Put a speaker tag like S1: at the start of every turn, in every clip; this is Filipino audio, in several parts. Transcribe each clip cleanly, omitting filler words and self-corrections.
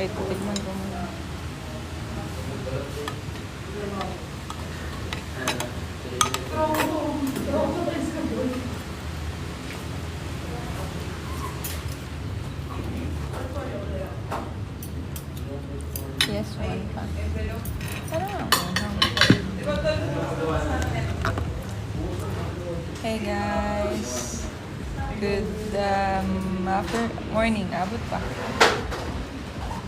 S1: Wait, tikman ko muna. Yes, one pa. Parang hey guys. Good after morning. Abot pa.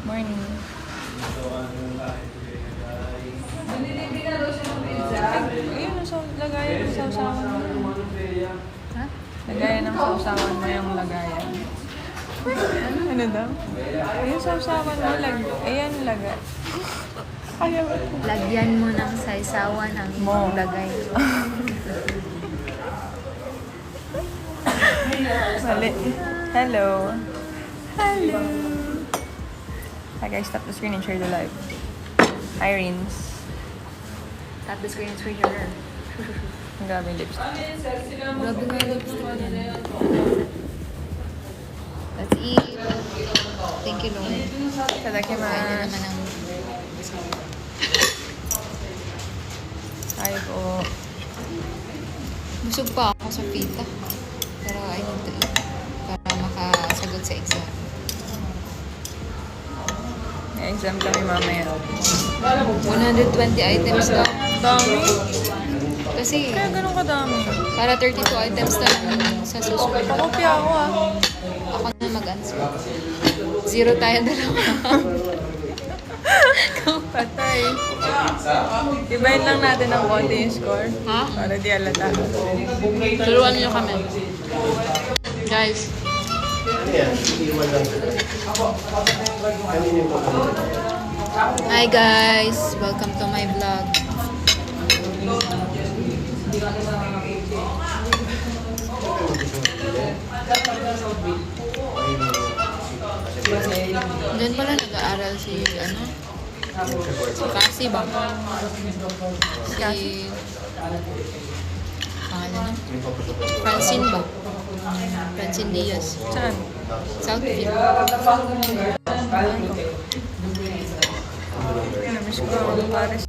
S1: Morning. Ayun, lagayan ng sausawan mo. Ha? Lagayan ng sausawan mo yung lagayan. Ano daw? Ayun, sausawan mo. Ayan, lagay. Ayaw.
S2: Lagyan mo ng saysawan ang lagay.
S1: Mali. Hello. Hello. Hi guys, tap the screen and share the live. Hi, Rins.
S2: Tap the screen and screen your
S1: Ang grabe yung lipstick.
S2: Grabe nga yung lipstick niya. Let's eat. Thank you, Lord. Kaya na
S1: Tadakimasu.
S2: naman ang
S1: Hi po.
S2: busog pa ako sa pita. Pero I need to eat para makasagot sa exam.
S1: May exam kami mamaya.
S2: 120 items lang.
S1: Dami.
S2: Kasi
S1: Kaya ganun kadami.
S2: para 32 items na lang sa susunod.
S1: Pakopya ako ah.
S2: Ako na mag-answer. 0 tayo dalawa.
S1: Patay. Ibahin lang natin ng konti yung score.
S2: Ha?
S1: Para di alata.
S2: Turuan niyo kami. Guys, hi guys! Welcome to my vlog. Diyan pala nag-aaral si si Cassie ba? Si pangalan na? Francine ba? Francine Diaz.
S1: Saan?
S2: Southfield.
S1: Namiss ko ang pares.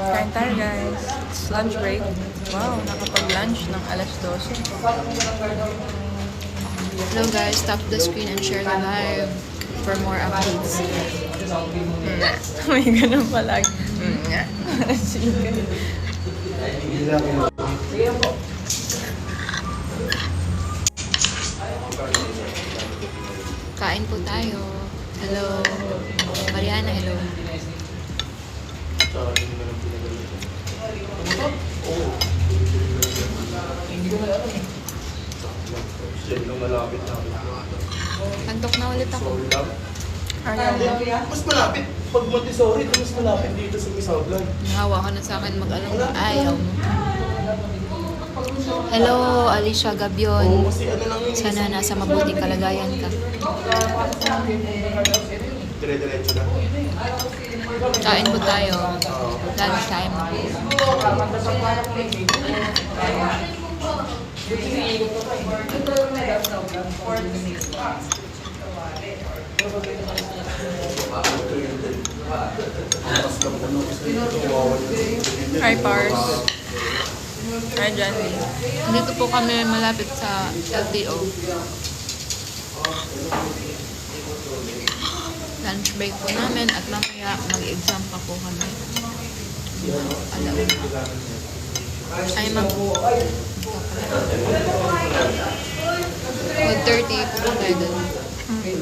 S1: Kain tayo guys. It's lunch break. Wow, nakapag-lunch ng alas 12.
S2: Hello guys, tap the screen and share the live for more updates.
S1: May ganun pala. Sige.
S2: Kain po tayo. Hello. Mariana, hello. Antok na ulit ako.
S1: Ayaw.
S3: Mas malapit. Pag Montessori, ito mas malapit dito sa Southland.
S2: Nahawa ka na sa akin mag-along na ayaw mo. Hello, Alicia Gabion.
S3: Kasi ano lang yun.
S2: Sana nasa mabuting kalagayan ka.
S3: Dire-diretso na.
S2: Kain po tayo. Lunch time na po.
S1: Hi, Pars. Hi, Janly.
S2: Dito po kami malapit sa LTO. Lunch break po namin at mamaya mag-exam pa po kami. Alauna. Ay, 1:30 po tayo doon.
S1: Init.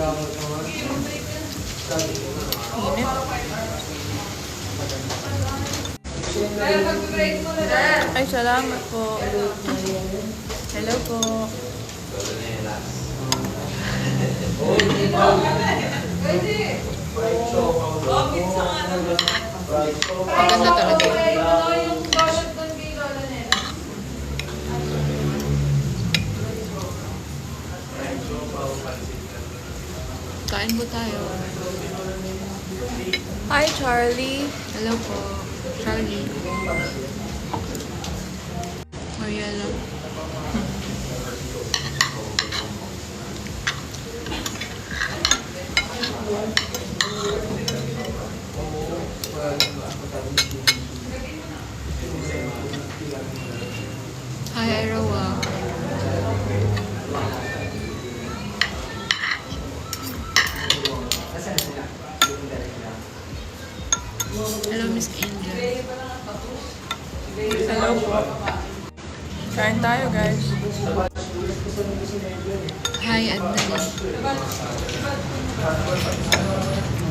S1: Ay, salamat po. Hello po.
S2: Maganda talaga. Kain po tayo.
S1: Hi, Charlie.
S2: Hello po. Charlie. Mariela.
S1: tayo, guys.
S2: Hi, Adnan.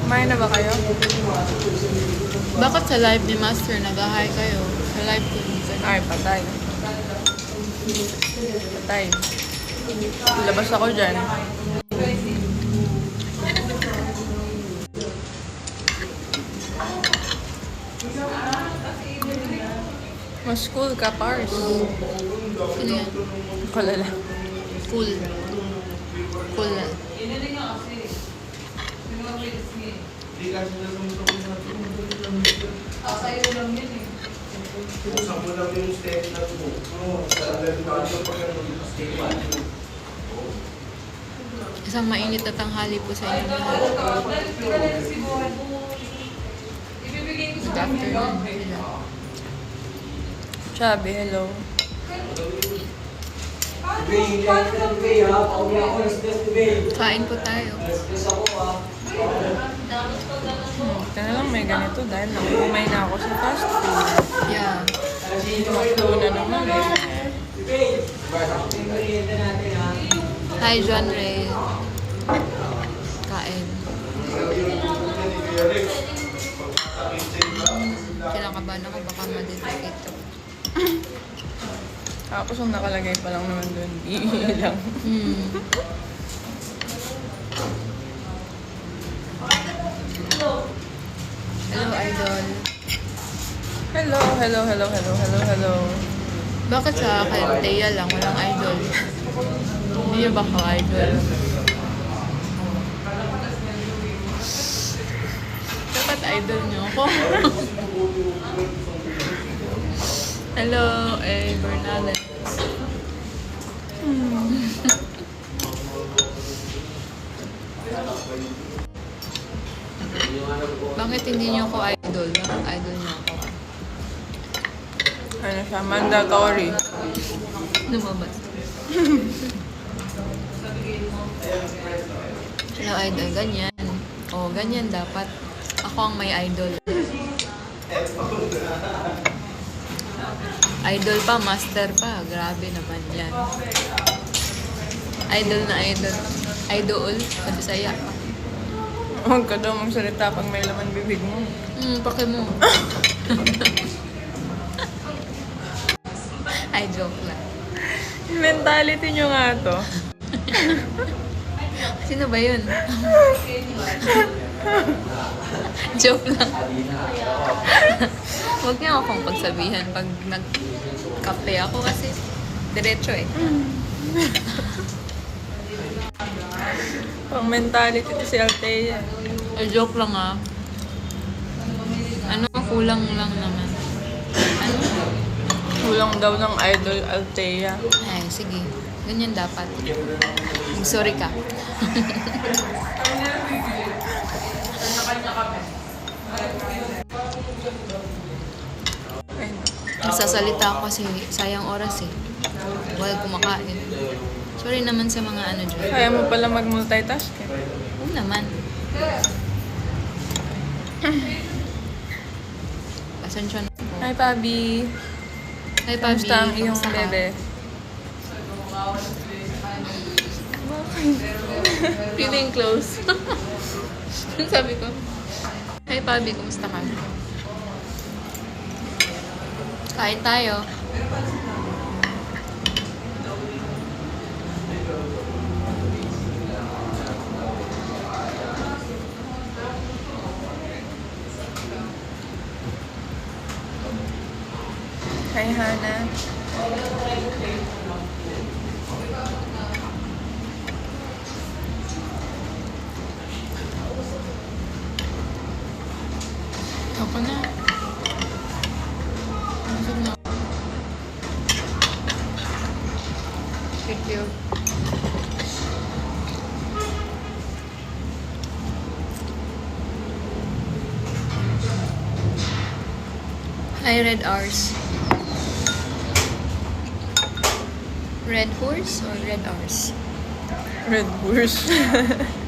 S1: Kumain na ba kayo?
S2: Bakit sa live ni Master nag-hi kayo? Sa live ko minsan.
S1: Ay, patay. Patay. Labas ako dyan. Mas cool ka, Pars.
S2: Ano yan?
S1: Kalala.
S2: Cool. Cool na.
S3: Usap mo lang yung step na ito.
S2: Isang mainit na tanghali po sa inyo lahat. Good afternoon.
S1: Chubby, hello.
S2: Kain po tayo.
S1: Kaya lang may ganito dahil nakumay na ako sa fast food.
S2: Yeah.
S1: Makto na naman eh.
S2: Hi, John Ray. Kain. Kinakabahan ako, baka ma-detect ito.
S1: Tapos ang nakalagay pa lang naman doon, iihi lang.
S2: Hello, Idol.
S1: Hello, hello, hello, hello, hello, hello.
S2: Bakit sa akin, Thea lang, walang idol? Hindi niyo ba ako idol? Dapat idol niyo ako. Hello, Bernales. Bakit hindi niyo ako idol? Bakit idol niyo ako?
S1: Ano siya, mandatory.
S2: Lumabas. Hello, idol. Ganyan. Oo, ganyan dapat. Ako ang may idol. Idol pa, master pa. Grabe naman yan. Idol na idol. Idol, sa Bisaya.
S1: Huwag ka daw magsalita pag may laman bibig mo.
S2: Pake mo. Ay, joke lang.
S1: Yung mentality nyo nga to.
S2: Sino ba yun? Joke lang. Huwag niyo akong pagsabihan pag nagkape ako kasi diretso eh.
S1: Pang mentality to si Althea.
S2: Ay, joke lang ah. Ano, kulang lang naman. Ano?
S1: Kulang daw ng idol Althea.
S2: Ay, sige. Ganyan dapat. Sorry ka.
S1: Ay, no.
S2: Nagsasalita ako kasi sayang oras eh. While kumakain. Sorry naman sa mga ano dyan.
S1: Kaya mo pala mag-multitask eh.
S2: Oo naman. Pasensya na po.
S1: Hi, Pabi.
S2: Hi, Pabi.
S1: Kamusta ang iyong
S2: Kamusta ka?
S1: bebe?
S2: Feeling close. Sabi ko. Hi, Pabi. Kumusta ka? Kain tayo.
S1: Hi, Hana.
S2: Ako na. Busog na. Thank you. Hi, Red R's. Red Horse or Red R's?
S1: Red Horse.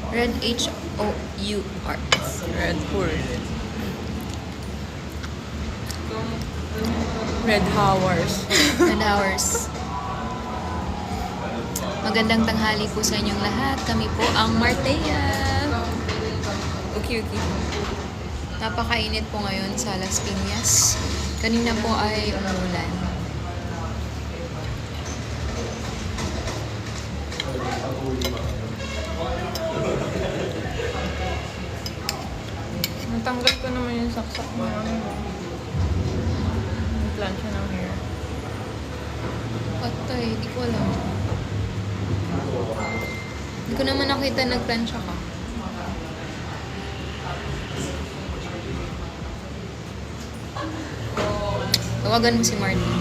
S2: Red H-O-U-R-S.
S1: Red Horse. Red Hours.
S2: Red Hours. Magandang tanghali po sa inyong lahat. Kami po ang Martea.
S1: Okay.
S2: Napakainit po ngayon sa Las Piñas. Kanina po ay umulan.
S1: Natanggal ko naman yung saksak mo. Plancha ng hair.
S2: Patay, di ko alam. Hindi ko naman nakita nagplansya ka. Tawagan mo si Marty.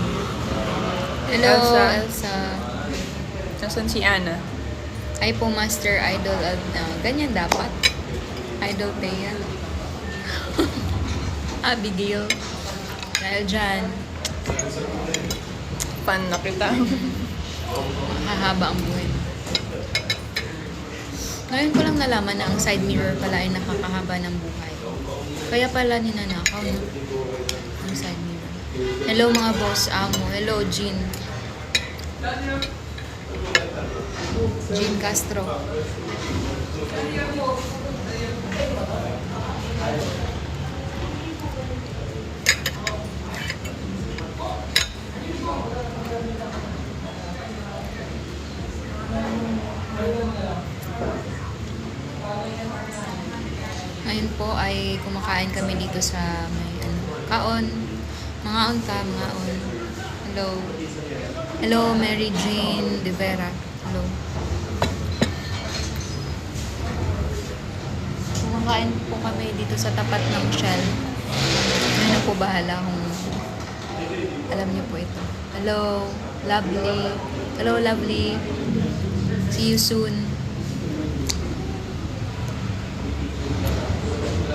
S2: Hello,
S1: Elsa.
S2: Elsa.
S1: Nasaan si Ana?
S2: Ay po, Master Idol. Ganyan dapat. Idol Thea. Abigail. Dahil dyan,
S1: Fan na kita.
S2: mahahaba ang buhay. Ngayon ko lang nalaman na ang side mirror pala ay nakakahaba ng buhay. Kaya pala ninanakaw, no? Ang side mirror. Hello mga boss amo. Hello, Jean. Jean Castro. Ngayon po ay kumakain kami dito sa may kaon. Mga unta, mga on. Hello. Hello, Mary Jane De Vera. Hello. Kumakain po kami dito sa tapat ng Shell. Ano na po bahala kung alam niyo po ito. Hello, lovely. Hello, lovely. See you soon.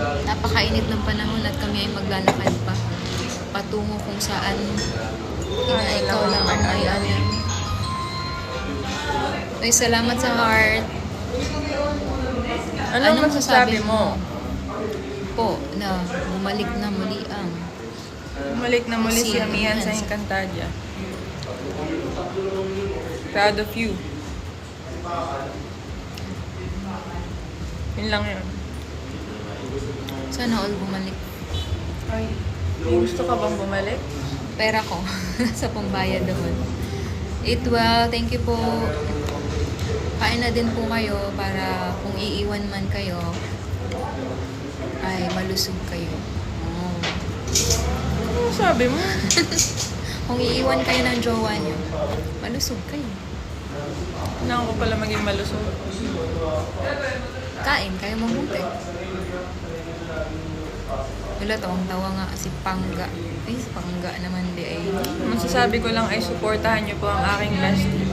S2: Napakainit ng panahon at kami ay maglalakad pa patungo kung saan ikaw lang ang may alam. Ay, salamat sa heart.
S1: Anong masasabi mo?
S2: Po, na bumalik na muli ang
S1: Bumalik na muli si Amihan sa Encantadia. Proud of you. Yun lang yun.
S2: sana all bumalik.
S1: Ay, may gusto ka bang bumalik?
S2: Pera ko sa pambayad doon. It well, thank you po. Kain na din po kayo para kung iiwan man kayo, ay malusog kayo. Oh.
S1: Ano sabi mo?
S2: Kung iiwan kayo ng jowa nyo, malusog kayo.
S1: Kailangan ko pala maging malusog.
S2: Kain, kayo mabuti. Wala, tawang-tawa nga si Pangga. Ay, si Pangga naman di ay.
S1: Masasabi ko lang ay suportahan niyo po ang aking bestie.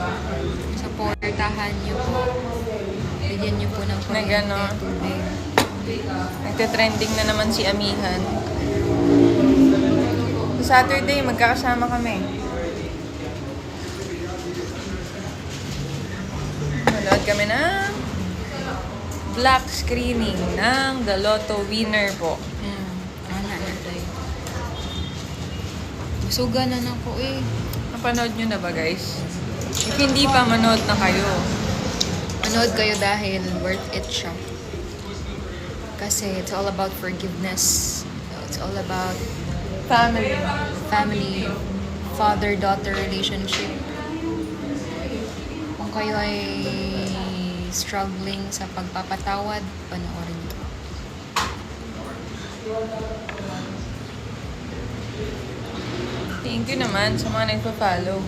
S2: Supportahan nyo po. Bigyan nyo po ng
S1: Na gano'n.
S2: tubig.
S1: Nagte-trending na naman si Amihan. Sa Saturday, magkakasama kami. Manood kami ng black screening ng The Lotto Winner po.
S2: Ana na tayo. Suga na ko eh.
S1: Napanood nyo na ba, guys? If hindi pa, manood na kayo.
S2: Manood kayo dahil worth it siya. Kasi it's all about forgiveness. It's all about family, father-daughter relationship. Kung kayo ay struggling sa pagpapatawad, panoorin niyo.
S1: Thank you naman sa mga nagpa-follow.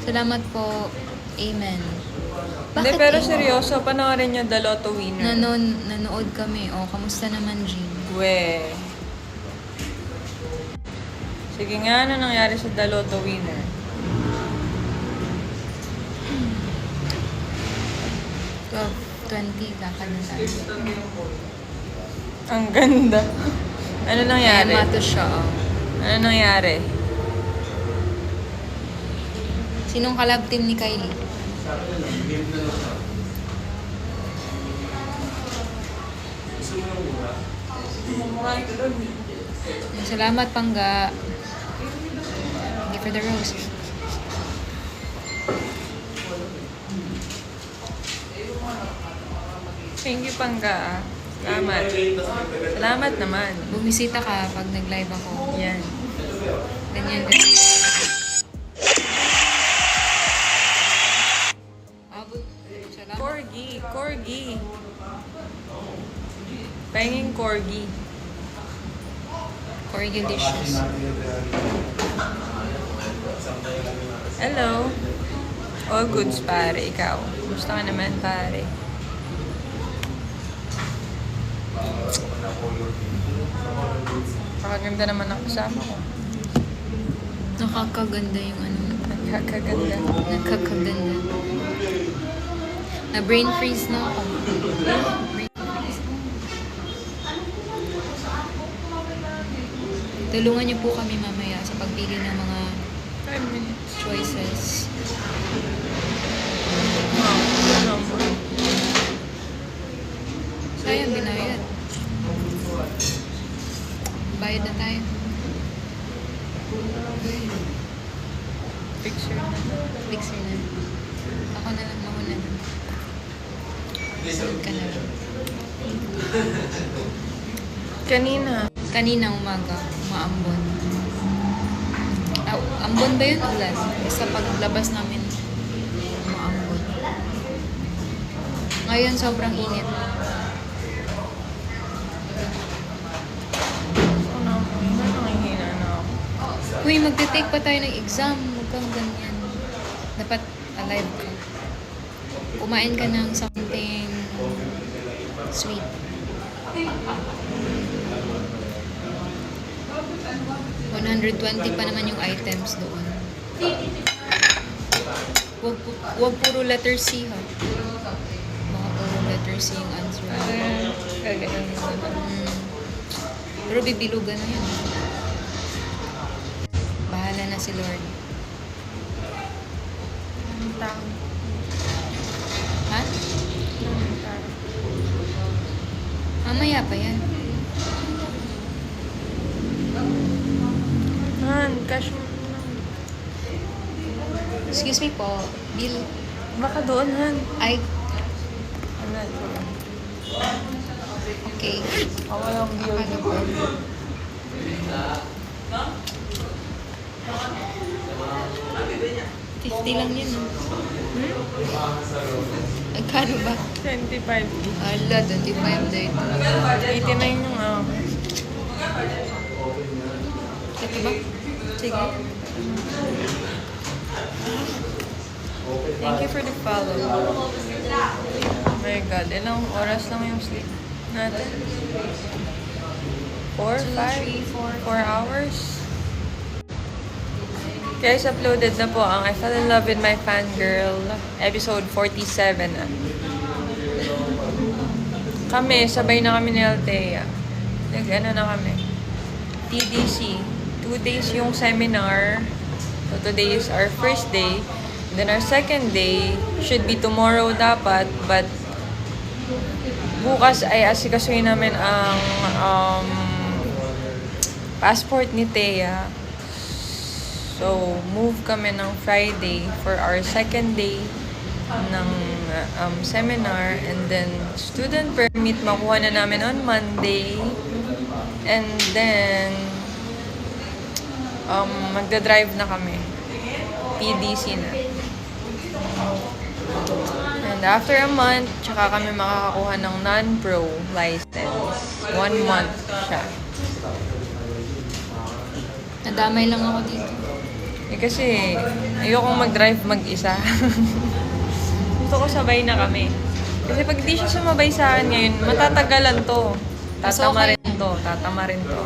S2: Salamat po. Amen.
S1: Hindi, pero seryoso, panoorin nyo The Lotto Winner.
S2: Nanood kami. O, kamusta naman, Jean?
S1: We. Sige nga, ano nangyari sa The Lotto Winner?
S2: Well, 20, lakad na tayo.
S1: Ang ganda. Ano nangyari?
S2: Kaya mato siya, oh.
S1: Ano nangyari?
S2: Sinong collab team ni Kylie? Salamat, Pangga. Thank you for the rose.
S1: Thank you, Pangga. Salamat. Salamat naman.
S2: Bumisita ka pag nag-live ako.
S1: Yan.
S2: Ganyan. Abot. Salamat.
S1: Corgi. Pahinging corgi.
S2: Corgilicious.
S1: Hello. All goods, pare. Ikaw. Gusto ka naman, pare. Pakaganda naman ang kasama ko.
S2: Nakakaganda yung ano.
S1: Nagkakaganda.
S2: Nakakaganda. Na brain freeze na ako. Brain freeze. Tulungan niyo po kami mamaya sa pagpili ng mga
S1: 5 minutes.
S2: choices.
S1: Wow. Number.
S2: Sayang, binayad. Bayad na tayo.
S1: Picture na.
S2: Fixer na. Ako na lang mauna. Sunod ka na lang.
S1: Kanina.
S2: Kanina umaga, umaambon. Ambon ba yun? Ulan. Basta paglabas namin, umaambon. Ngayon, sobrang init.
S1: Ano ako? Nangihina na ako.
S2: Uy, magte-take pa tayo ng exam. Huwag kang ganyan. Dapat alive ka. Kumain ka ng something sweet. 120 pa naman yung items doon. Wag puro letter C, ha? Baka puro letter C yung answer. Pero bibilugan na yun. Bahala na si Lord.
S1: Anong tao?
S2: Ha?
S1: Anong tao?
S2: Mamaya pa yan.
S1: Han, cash mo lang.
S2: Excuse me po. Bill.
S1: Baka doon, Han.
S2: Ay,
S1: Ano?
S2: okay.
S1: Ako lang bill.
S2: Ano po? $50 lang yun. Agkano ba?
S1: 25.
S2: Ala, 25 day.
S1: 89 yung
S2: Ito ba?
S1: Sige. Thank you for the follow. Oh my God. Ilang oras lang yung sleep natin? 4, 5, 4 hours? Guys, uploaded na po ang I Fell in Love with My Fangirl episode 47 na. Kami, sabay na kami ni Althea. Nag-ano na kami. TDC. 2 days yung seminar. So today is our first day. Then our second day should be tomorrow dapat. But bukas ay asikasuhin namin ang passport ni Thea. So, move kami ng Friday for our second day ng seminar. And then, student permit makuha na namin on Monday. And then, magdadrive na kami. PDC na. And after a month, tsaka kami makakakuha ng non-pro license. 1 month siya.
S2: Nadamay lang ako dito.
S1: Eh kasi, ayokong mag-drive mag-isa. Gusto ko sabay na kami. Kasi pag di siya sumabay sa akin ngayon, matatagalan to. Tatama rin to. Tatama rin to.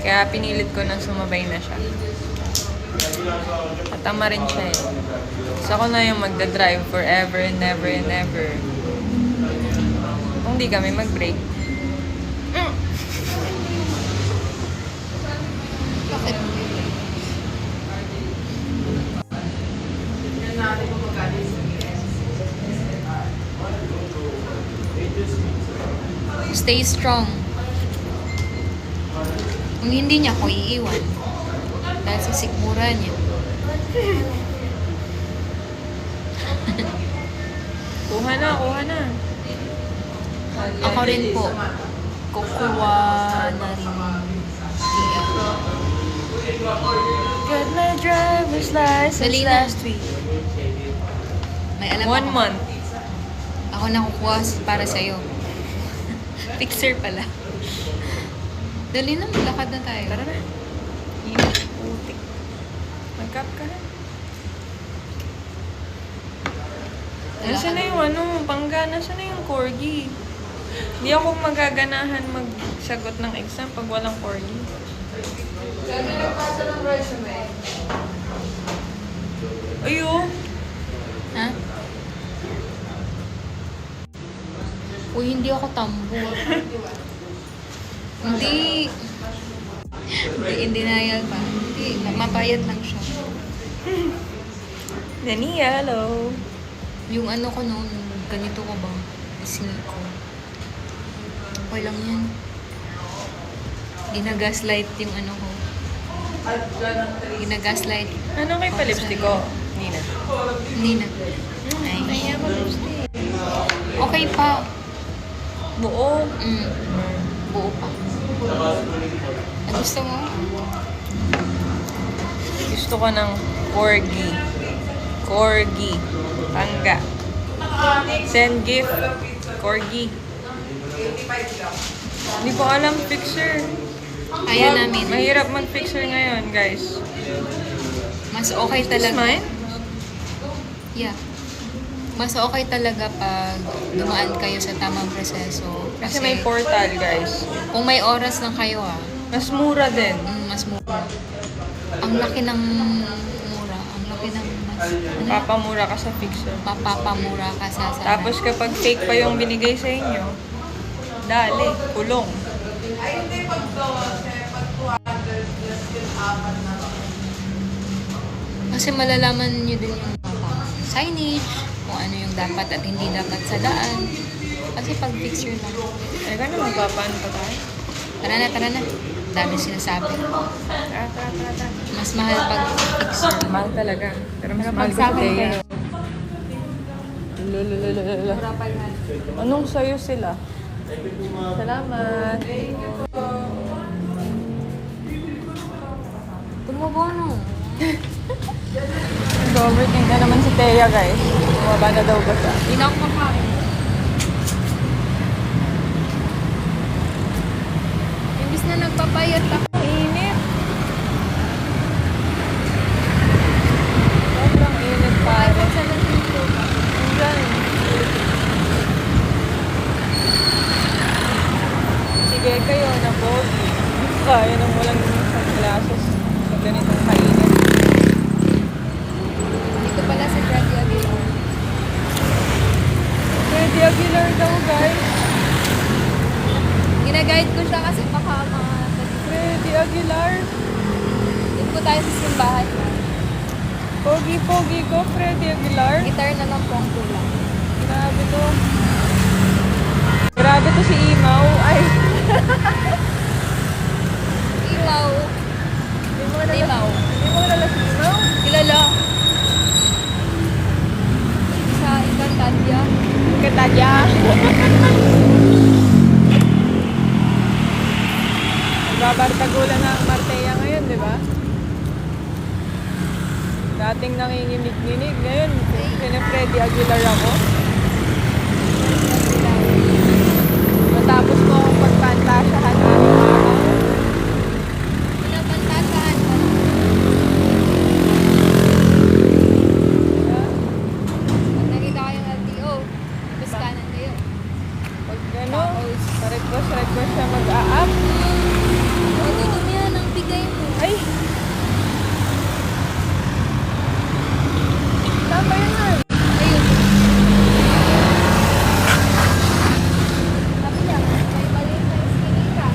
S1: Kaya pinilit ko na sumabay na siya. Tatama rin siya eh. Gusto ko na yung magdadrive forever and ever and ever. Kung di kami mag-break.
S2: Bakit? Stay strong. Kung hindi niya ako iiwan, dahil sa sikmura niya.
S1: Kuha na, kuha na.
S2: Ako rin po. Kukuha na rin.
S1: Got my driver's license
S2: Dali na.
S1: last week.
S2: May alam
S1: 1
S2: ako.
S1: month.
S2: Ako nakukuha para sa'yo. Fixer pala. Dali na, maglakad na tayo.
S1: Tara na. Init, putik. Mag-cup ka na. Nasaan na yung pangga? Nasaan na yung corgi? Hindi ako magaganahan magsagot ng exam pag walang corgi. Ayo.
S2: Ha? Uy, hindi ako tambo. Hindi. Hindi, in denial pa. Hindi, mapayat lang siya.
S1: Nani, hello.
S2: Yung ano ko noon, ganito ko ba? Ising ko. Okay lang yan. Ginagaslight yung ano ko. Ginagaslight.
S1: Ano kay pa-lipstick ko? Hindi na.
S2: Hindi na. Ay.
S1: Kaya ko lipstick.
S2: Okay pa.
S1: Buo.
S2: Buo pa. Gusto mo?
S1: Gusto ko ng corgi. Corgi. Pangga. Send gift. Corgi. Hindi ko alam picture.
S2: Kaya namin.
S1: Mahirap mag-picture ngayon, guys.
S2: Mas okay
S1: Is this
S2: talaga.
S1: mine?
S2: Yeah. Mas okay talaga pag dumaan kayo sa tamang proseso.
S1: Kasi may portal, guys.
S2: Kung may oras lang kayo
S1: Mas mura din.
S2: mas mura. Ang laki ng mura. Ang laki ng mas,
S1: Papamura ka sa picture.
S2: mapapamura ka sa
S1: Tapos kapag fake pa yung binigay sa inyo, dali, kulong.
S2: Kasi malalaman nyo din yung signage, kung ano yung dapat at hindi dapat sa daan. Kasi pag picture lang.
S1: Ay, na, magpapaan pa tayo?
S2: Tara na. Dami sinasabi.
S1: Tara.
S2: Mas mahal pag picture.
S1: Mahal talaga. Pero mas
S2: Pero
S1: mahal
S2: pag
S1: ko
S2: sa
S1: sa
S2: akin,
S1: Teya.
S2: kayo.
S1: Lululululula.
S2: Mura pa yan.
S1: Anong sayo sila? Salamat.
S2: Tumubono.
S1: Nag-overthink na naman si Teya, guys. Bumaba na daw ba siya?
S2: Hindi na ako makain. Imbis na nagpapayat ako.
S1: Init. Sobrang init, pare.
S2: Sa nandito ba?
S1: Andyan. Sige kayo na pogi. Kaya nang walang sunglasses sa ganitong kainit.
S2: Dito pala sa Freddy Aguilar.
S1: Freddy Aguilar daw, guys.
S2: Ginaguide ko siya kasi baka
S1: Freddy Aguilar.
S2: dito po tayo sa simbahan.
S1: Pogi-pogi ko, Freddy Aguilar.
S2: Guitar na lang po ang kulang.
S1: Grabe to. Grabe to si Imaw. Ay,
S2: Imaw. Imaw.
S1: Hindi mo kilala si Imaw?
S2: Kilala. Sa Encantadia.
S1: Kita niya. Nagbabartagulan na ang Marteya ngayon, di ba? Dating nanginginig-nginig. Ngayon, Freddy Aguilar ako. Matapos ko akong pagpantasyahan araw-araw.
S2: Pinapantasahan ka lang. Pag nakita kayong LTO, biskanan kayo.
S1: Pag request siya mag-a-up.
S2: O, dito yan ang bigay mo.
S1: Ay! Tama yun nga.
S2: Ayun. Sabi niya, may maliit na eskinita.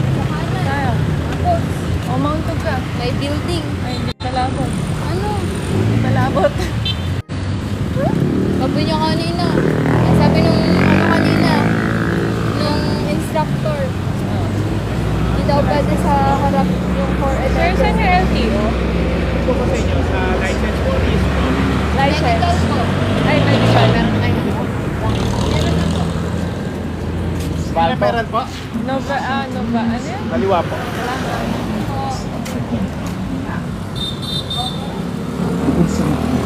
S2: Sa kanan.
S1: Tayo.
S2: Tapos,
S1: Umangtog ka.
S2: may building.
S1: Ay, hindi palabot.
S2: Ano?
S1: Hindi palabot.
S2: Sabi niya kanina. Sabi nung ano kanina, nung instructor, hindi daw pwede sa harap yung for
S1: Sir, saan yung LTO?
S3: Ito kasi nyo sa license po is
S1: License.
S2: Medical po.
S1: Ay, medical.
S2: Meron kayo.
S3: Noval po. po.
S1: Nova, ano yan?
S3: Kaliwa po.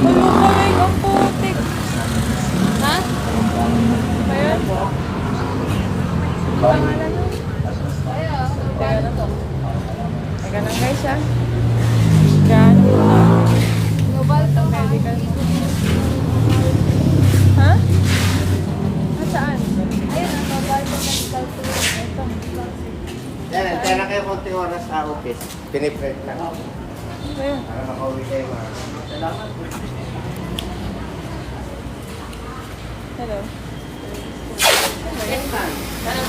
S1: Malukamay ang putik.
S2: Ha?
S1: Kaya? Pangalan nun? Teka na po. Teka na guys ha. Gano'n po na.
S2: Global to.
S1: Medical. Ha? Saan?
S2: Ayun, global to medical to. Ito.
S4: Yan, kaya na kayo konti oras sa office. Piniprint lang.
S1: Kaya.
S4: Para makauwi kayo mga. Salamat.
S1: Hello.
S4: Yes, ma'am.
S1: Saan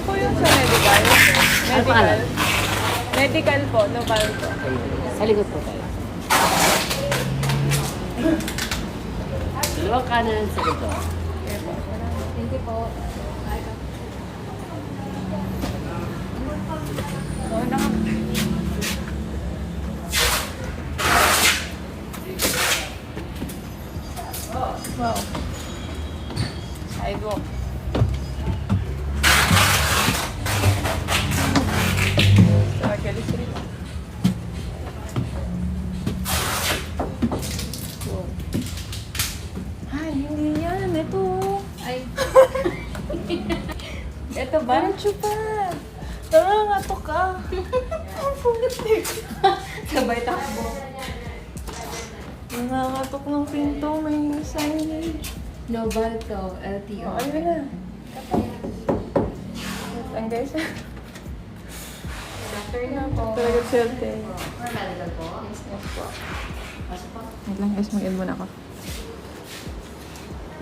S1: po yung sa medical? Medical. Medical po, Noval po.
S5: Sa likod po tayo. Dalawang kanan sa ganito.
S2: Thank you po.
S1: Oo na. Wow. Sidewalk. Sa Kelly Street. Wow. Ay, hindi yan. Ito.
S2: Ay,
S1: Ito ba? Diretso pa. Tara nga to ka. Ang putik.
S2: sabay takbo.
S1: Nangangatok ng pinto. May signage.
S2: Global to, LTO.
S1: Oh, ayun na. Ang guys.
S2: Doctor na po.
S1: Talaga silte.
S2: For medical po?
S1: Wait lang guys, mag-end muna ako.